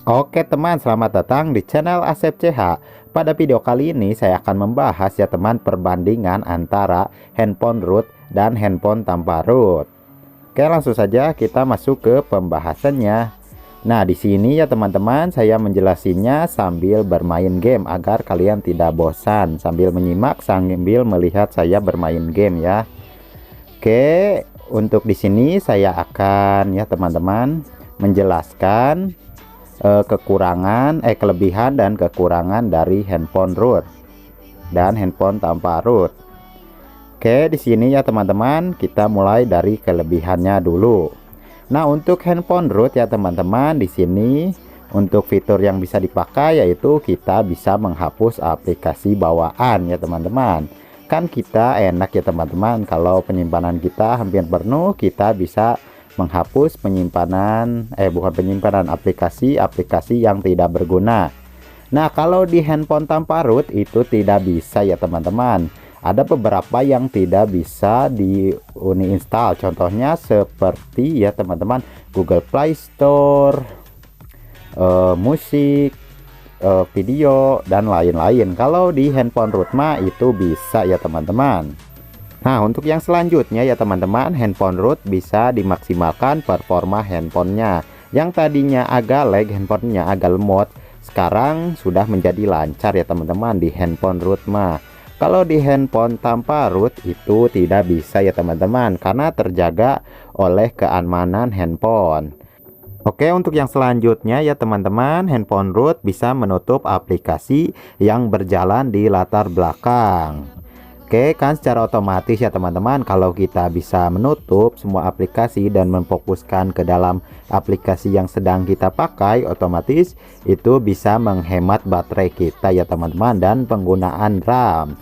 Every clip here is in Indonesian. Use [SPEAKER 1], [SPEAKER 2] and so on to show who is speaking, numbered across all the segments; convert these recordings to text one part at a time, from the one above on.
[SPEAKER 1] Oke teman, selamat datang di channel Asep CH. Pada video kali ini saya akan membahas ya teman perbandingan antara handphone root dan handphone tanpa root. Oke, langsung saja kita masuk ke pembahasannya. Nah, di sini ya teman-teman saya menjelasinya sambil bermain game agar kalian tidak bosan sambil menyimak sambil melihat saya bermain game ya. Oke, untuk di sini saya akan ya teman-teman menjelaskan kelebihan dan kekurangan dari handphone root dan handphone tanpa root. Oke, di sini ya teman-teman kita mulai dari kelebihannya dulu. Nah, untuk handphone root ya teman-teman, di sini untuk fitur yang bisa dipakai yaitu kita bisa menghapus aplikasi bawaan ya teman-teman. Kan kita enak ya teman-teman, kalau penyimpanan kita hampir penuh, kita bisa menghapus aplikasi-aplikasi yang tidak berguna. Nah, kalau di handphone tanpa root itu tidak bisa ya teman-teman. Ada beberapa yang tidak bisa di uninstall. Contohnya seperti ya teman-teman Google Play Store, musik, video dan lain-lain. Kalau di handphone root mah itu bisa ya teman-teman. Nah, untuk yang selanjutnya ya teman-teman, handphone root bisa dimaksimalkan performa handphonenya. Yang tadinya agak lag, handphonenya agak lemot, sekarang sudah menjadi lancar ya teman-teman di handphone root mah. Kalau di handphone tanpa root itu tidak bisa ya teman-teman, karena terjaga oleh keamanan handphone. Oke, untuk yang selanjutnya ya teman-teman, handphone root bisa menutup aplikasi yang berjalan di latar belakang. Oke, kan secara otomatis ya teman-teman, kalau kita bisa menutup semua aplikasi dan memfokuskan ke dalam aplikasi yang sedang kita pakai, otomatis itu bisa menghemat baterai kita ya teman-teman dan penggunaan RAM.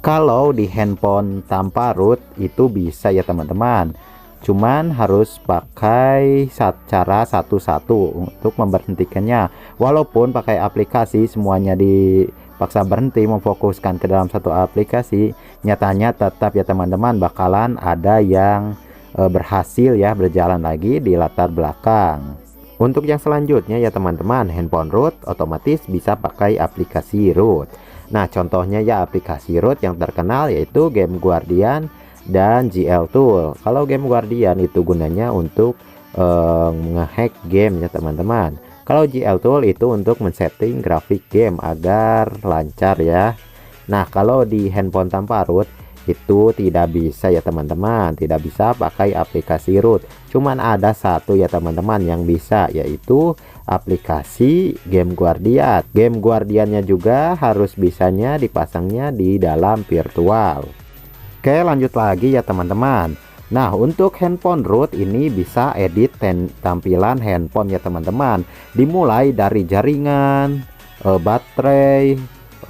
[SPEAKER 1] Kalau di handphone tanpa root itu bisa ya teman-teman, cuman harus pakai cara satu-satu untuk memberhentikannya. Walaupun pakai aplikasi semuanya dipaksa berhenti memfokuskan ke dalam satu aplikasi, nyatanya tetap ya teman-teman bakalan ada yang berhasil ya berjalan lagi di latar belakang. Untuk yang selanjutnya ya teman-teman, handphone root otomatis bisa pakai aplikasi root. Nah, contohnya ya aplikasi root yang terkenal yaitu Game Guardian dan GL Tool. Kalau Game Guardian itu gunanya untuk ngehack game ya teman-teman. Kalau GL Tool itu untuk men-setting grafik game agar lancar ya. Nah, kalau di handphone tanpa root itu tidak bisa ya teman-teman, tidak bisa pakai aplikasi root. Cuman ada satu ya teman-teman yang bisa, yaitu aplikasi Game Guardian. Game Guardiannya juga harus bisanya dipasangnya di dalam virtual. Oke, lanjut lagi ya teman-teman. Nah, untuk handphone root ini bisa edit tampilan handphone ya teman-teman. Dimulai dari jaringan, baterai,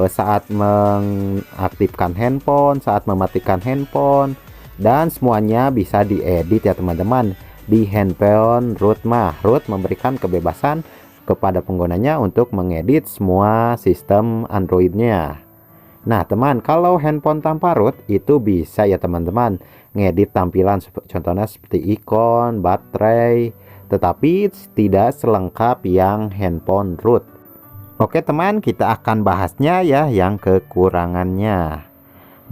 [SPEAKER 1] saat mengaktifkan handphone, saat mematikan handphone, dan semuanya bisa diedit ya teman-teman di handphone root mah. Root memberikan kebebasan kepada penggunanya untuk mengedit semua sistem Androidnya. Nah teman, kalau handphone tanpa root itu bisa ya teman-teman ngedit tampilan contohnya seperti ikon, baterai, tetapi tidak selengkap yang handphone root. Oke teman, kita akan bahasnya ya yang kekurangannya.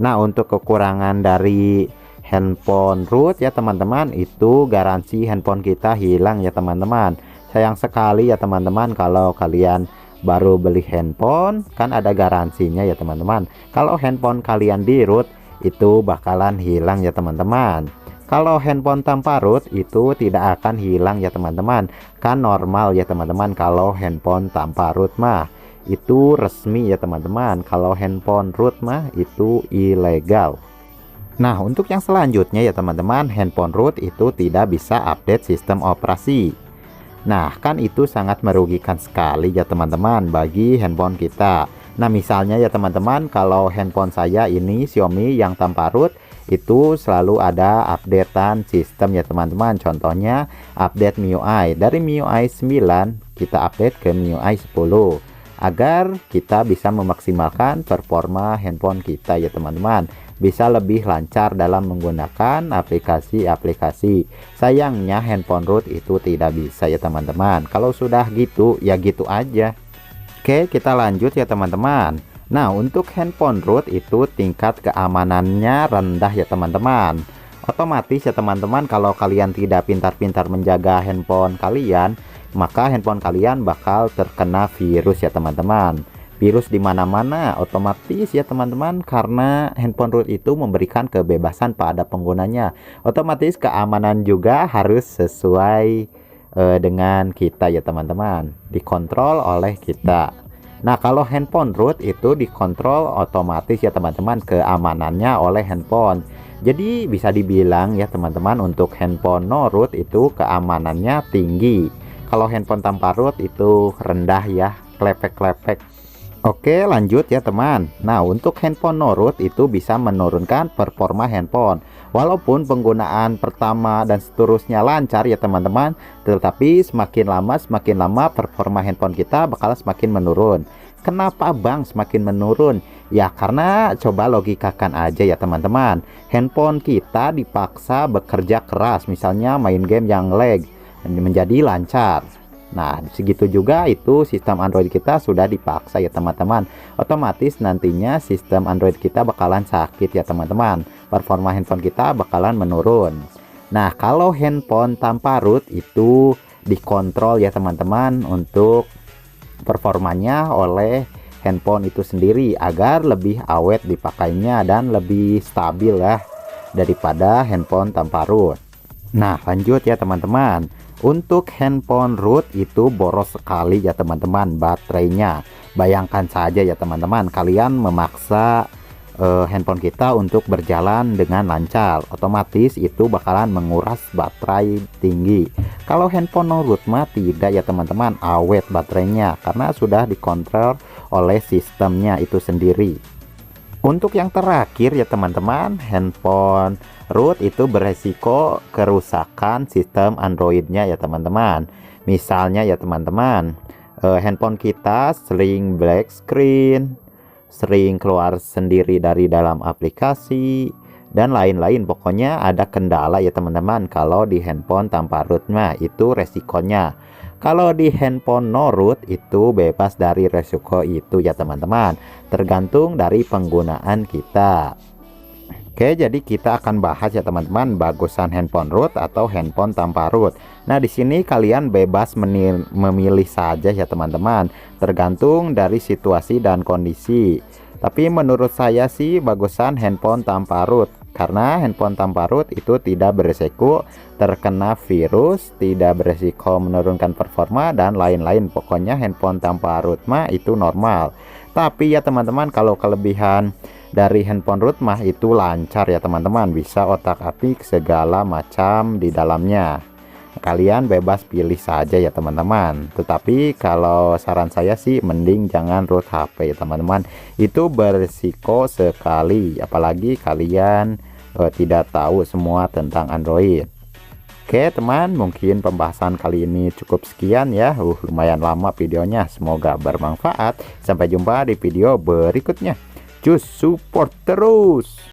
[SPEAKER 1] Nah, untuk kekurangan dari handphone root ya teman-teman, itu garansi handphone kita hilang ya teman-teman. Sayang sekali ya teman-teman, kalau kalian baru beli handphone kan ada garansinya ya teman-teman. Kalau handphone kalian di root itu bakalan hilang ya teman-teman. Kalau handphone tanpa root itu tidak akan hilang ya teman-teman. Kan normal ya teman-teman, kalau handphone tanpa root mah itu resmi ya teman-teman. Kalau handphone root mah itu ilegal. Nah, untuk yang selanjutnya ya teman-teman, handphone root itu tidak bisa update sistem operasi. Nah, kan itu sangat merugikan sekali ya teman-teman bagi handphone kita. Nah, misalnya ya teman-teman, kalau handphone saya ini Xiaomi yang tanpa root itu selalu ada updatean sistem ya teman-teman. Contohnya update MIUI, dari MIUI 9 kita update ke MIUI 10 agar kita bisa memaksimalkan performa handphone kita ya teman-teman. bisa lebih lancar dalam menggunakan aplikasi-aplikasi. Sayangnya handphone root itu tidak bisa ya teman-teman. Kalau sudah gitu ya gitu aja. Oke, kita lanjut ya teman-teman. Nah, untuk handphone root itu tingkat keamanannya rendah ya teman-teman. Otomatis ya teman-teman, kalau kalian tidak pintar-pintar menjaga handphone kalian, maka handphone kalian bakal terkena virus ya teman-teman. Virus di mana-mana otomatis ya teman-teman, karena handphone root itu memberikan kebebasan pada penggunanya. Otomatis keamanan juga harus sesuai dengan kita ya teman-teman, dikontrol oleh kita. Nah, kalau handphone root itu dikontrol otomatis ya teman-teman keamanannya oleh handphone. Jadi bisa dibilang ya teman-teman, untuk handphone no root itu keamanannya tinggi. Kalau handphone tanpa root itu rendah ya, klepek-klepek. Oke, lanjut ya teman. Nah, untuk handphone no root itu bisa menurunkan performa handphone. Walaupun penggunaan pertama dan seterusnya lancar ya teman-teman, tetapi semakin lama performa handphone kita bakal semakin menurun. Kenapa bang semakin menurun? Ya karena coba logikakan aja ya teman-teman. Handphone kita dipaksa bekerja keras, misalnya main game yang lag menjadi lancar. Nah, segitu juga itu sistem Android kita sudah dipaksa ya teman-teman. Otomatis nantinya sistem Android kita bakalan sakit ya teman-teman. Performa handphone kita bakalan menurun. Nah, kalau handphone tanpa root itu dikontrol ya teman-teman untuk performanya oleh handphone itu sendiri agar lebih awet dipakainya dan lebih stabil ya daripada handphone tanpa root. Nah, lanjut ya teman-teman. Untuk handphone root itu boros sekali ya teman-teman baterainya. Bayangkan saja ya teman-teman, kalian memaksa handphone kita untuk berjalan dengan lancar, otomatis itu bakalan menguras baterai tinggi. Kalau handphone no root mah tidak ya teman-teman, awet baterainya karena sudah dikontrol oleh sistemnya itu sendiri. Untuk yang terakhir ya teman-teman, handphone root itu beresiko kerusakan sistem Androidnya ya teman-teman. Misalnya ya teman-teman, handphone kita sering black screen, sering keluar sendiri dari dalam aplikasi, dan lain-lain. Pokoknya ada kendala ya teman-teman kalau di handphone tanpa root mah itu resikonya. Kalau di handphone no root itu bebas dari resiko itu ya teman-teman, tergantung dari penggunaan kita. Oke, jadi kita akan bahas ya teman-teman, bagusan handphone root atau handphone tanpa root. Nah, di sini kalian bebas memilih saja ya teman-teman, tergantung dari situasi dan kondisi. Tapi menurut saya sih bagusan handphone tanpa root, karena handphone tanpa root itu tidak beresiko terkena virus, tidak beresiko menurunkan performa dan lain-lain. Pokoknya handphone tanpa root mah itu normal. Tapi ya teman-teman, kalau kelebihan dari handphone root mah itu lancar ya teman-teman, bisa otak-atik segala macam di dalamnya. Kalian bebas pilih saja ya teman-teman. Tetapi kalau saran saya sih mending jangan root HP ya teman-teman, itu berisiko sekali, apalagi kalian tidak tahu semua tentang Android. Oke teman, mungkin pembahasan kali ini cukup sekian ya. Lumayan lama videonya, semoga bermanfaat. Sampai jumpa di video berikutnya. Cus, support terus.